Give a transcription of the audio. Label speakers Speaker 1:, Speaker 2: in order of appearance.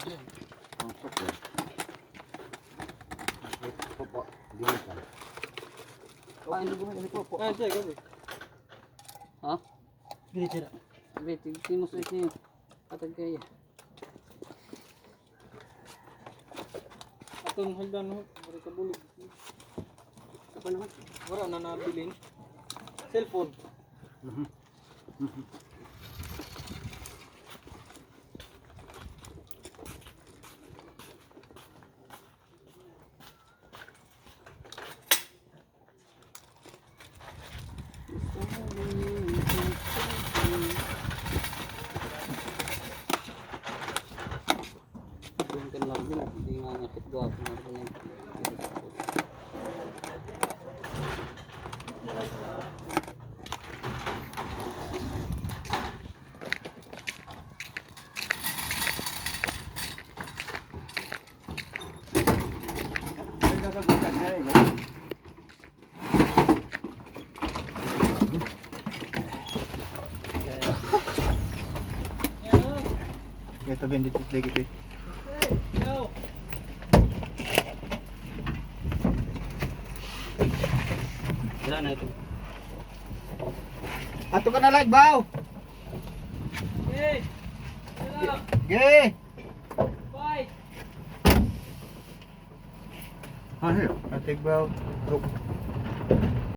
Speaker 1: Ang suko. Popo, dinis lang.
Speaker 2: Ay, hindi mo kasi po.
Speaker 3: Ah, siya, gabi.
Speaker 2: Ha?
Speaker 3: Hindi sila.
Speaker 2: Sabi, tigtimos ulit niyo. Atag kaya.
Speaker 3: Atong hagdan ho. Mari ka bulig.
Speaker 2: Ako naman.
Speaker 3: Wala na nabilin. Cellphone.
Speaker 2: Yung kan Marvin, hindi nga ngakit gwapo Marvin.
Speaker 1: Ito bendit lagi ito.
Speaker 3: Yo.
Speaker 2: Wala na ito.
Speaker 1: Ato ka na like baw.
Speaker 3: Hey. Hello.
Speaker 1: Ge.
Speaker 3: Bye.
Speaker 1: Ano? Atig baw. Look.